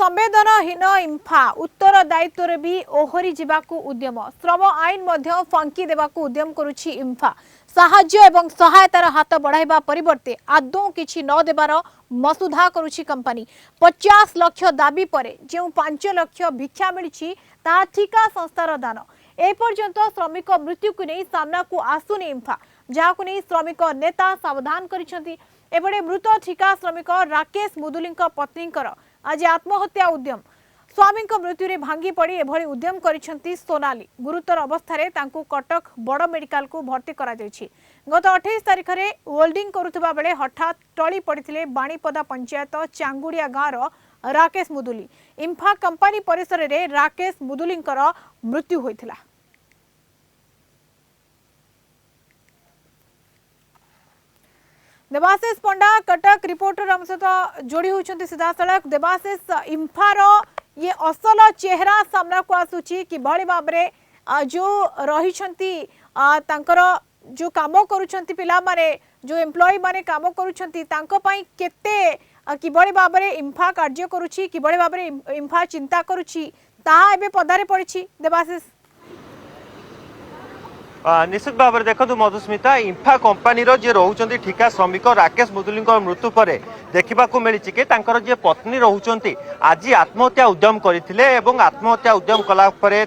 संवेदनहीन इंफा उत्तर दायित्व भी ओहरी जावाकू उद्यम श्रम आईन मध्य फांकी देवाकू उद्यम करुछि इंफा साहाय्य एवं सहायतार हाथ बढ़ाइबा परिवर्ते आदौ किछि न देबार मसुधा करुछि कंपनी 50 लाख दाबी परे जो 5 लाख भिक्षा मिलिछि ता ठिका संस्थार दान एपर्यंत श्रमिक मृत्यु को नहीं सामना को आसुनी इंफा जहां नहीं श्रमिक नेता सावधान करिसेंती एबडे मृत ठिका श्रमिक राकेश मुदुली पत्नी आज आत्महत्या उद्यम स्वामी मृत्यु रे भांगी पड़ी एभली उद्यम करिसेंती सोनाली गुरुतर अवस्था तांकू कटक बड़ मेडिकल को भर्ती करा जायछि। गत 28 तारिख में वेल्डिंग करुवा बेले हठात टली पड़ते बाणीपदा पंचायत चांगुड़िया गाँव राकेश मुदुली इंफा कंपनी परिसर में राकेश मुदुली मृत्यु होइथिला। देवाशीष पंडा कटक रिपोर्टर आम सहित जोड़ी होती सीधा सड़क। देवाशीष इंफार ये असल चेहरा सामना को आसूची कि भली भाव में जो रही जो काम करुछंती पिला माने जो एम्प्लॉय माने काम करुछंती तांको पई केते किभली भाव में इंफा कार्य करुछि किभली भाव में इंफा चिंता करुछि ताहा एबे पदारे पड़िछि। देवाशीष निश्चित भाव में देखो मधुस्मिता इंफा कंपानी जे रोचंती ठिका श्रमिक राकेश मुदुली मृत्यु पर देखा मिली कि जे पत्नी रोचंती आज आत्महत्या उद्यम करथिले एवं आत्महत्या उद्यम कला परे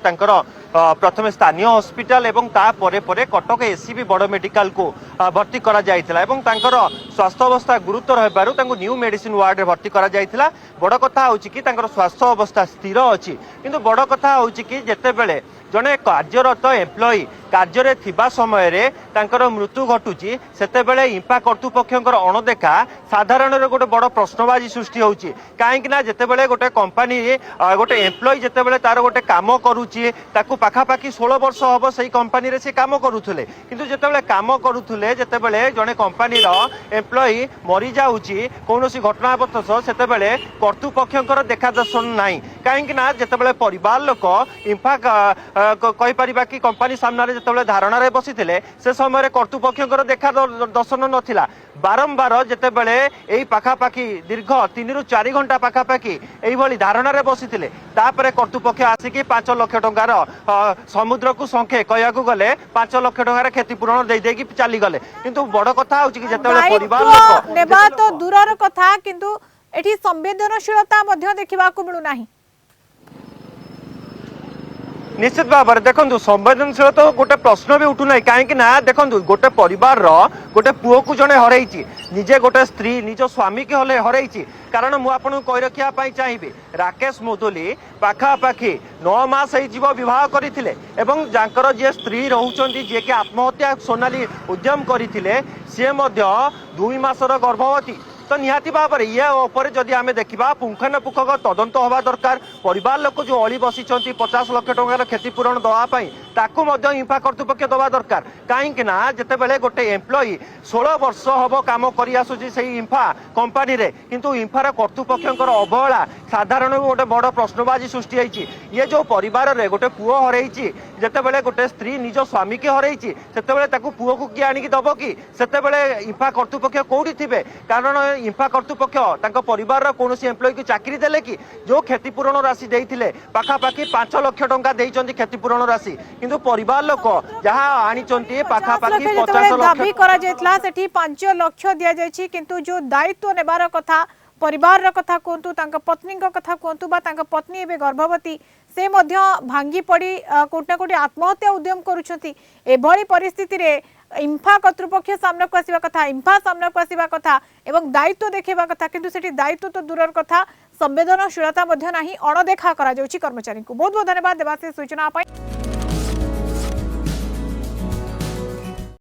प्रथम स्थानीय हॉस्पिटल एवं तापर कटक एसीबी बड़ मेडिकल को भर्ती करा जायतिला एवं तांकर स्वास्थ्य अवस्था गुरुतर होबारु तांको न्यू मेडिसिन वार्ड रे भर्ती करा जायतिला। बड़ कथा होछि कि तांकर स्वास्थ्य अवस्था स्थिर अछि किंतु बड़ कथा होछि कि जेते बेले जने कार्यरत एम्प्लॉई कार्य थिबा समय रे तांकर मृत्यु घटुची सेते बेले इंफा कर्तृपक्षकर अणदेखा साधारण गोटे बड़ प्रश्नबाजी सृष्टि होची काहेकि ना जेते बेले गोटे कंपनी गोटे एम्प्लॉई जेते बेले तार गोटे काम करूची ताकू पाखापाखि 16 वर्ष हम से कंपनी से काम करुले किंतु जेते काम करुले जेते जड़े कंपनी एम्प्लॉई मरी जाऊँगी कौन घटनावश से कर्तृपक्षर देखा दर्शन ना कहीं जिते परिवार लोक इंफा कहीपर कि कंपनी सामने जो धारणा बसी से समय कर्तृपक्षर देखा दर्शन नाला बारंबार जिते बड़े पाखापाखि दीर्घ 3 ରୁ 4 घंटा पाखापाखि यही धारणा बसी कर्तृपक्ष आसिक 5 लाख टंकार समुद्र को संख्ये कह गले 5 लाख टंकार क्षतिपूरण दे चली गले किंतु बड़ कथा होची कि जेतेबेले परिवार लोक नेबा तो दूरर कथा किंतु एठी संवेदनशीलता मध्य देखिबा को मिलु नाही। निश्चित भाव में देखो संवेदनशील तो गोटे प्रश्न भी उठू ना कहीं देखो गोटे परिवार गोटे पुओ को जड़े हर निजे गोटे स्त्री निज स्वामी के हर कारण मुझे कही रखा चाहिए राकेश मुदुली पाखापाखि 9 मास बह करते जाकर जी स्त्री रोचे जी कि आत्महत्या सोनाली उद्यम करते सी 2 मासर गर्भवती तो निहाती भाव में ये जदि आम देखा पुंखानुपुंख तदंत हवा दरकार परिवार लोक जो अली बसी 50 लाख टंकार क्षतिपूरण दवाई ताकू इंफा कर्तृपक्ष दवा दरकार कहीं जिते गोटे एम्प्लॉई 16 वर्ष हम कम कर इंफा कंपानी रे किंतु इंफार कर्तृपक्षर अवहेला साधारण गोटे बड़ प्रश्नबाजी सृष्टि होती ये जो परिवार रे गोटे पुओ हर जिते गोटे स्त्री निज स्वामी के हर से पुओ को किए आणिक दब कि से इंफा कर्तृपक्ष कौटी थे कारण इंफा कर्तृपक्ष परिवार कौन एम्प्लॉई की चाकरी देले कि जो क्षतिपूरण राशि देते पाखापाखि 5 लाख टंका देइचंती क्षतिपूरण राशि किंतु परिवार लोक जहाँ आनी पाखापाखि 50 दाबी करा जायतला सेठी 5 लाख दिया जायछि किंतु जो दायित्व नेबार कथा परिवार कथा कहतु पत्नी कथा कहतु पत्नी एवं गर्भवती से भांगी पड़ी कोटा कोटी आत्महत्या उद्यम करुछंती एभली परिस्थिति रे इंफा कर्तृपक्ष सामना को आसिबा कथा इंफा सामना को आसिबा कथा एवं दायित्व देखा कथा किंतु सेठी दायित्व तो दूरर कथा संवेदनशीलता मध्य नाही अणदेखा करा जाउछि कर्मचारी को। बहुत बहुत धन्यवाद देवाशीष सूचना।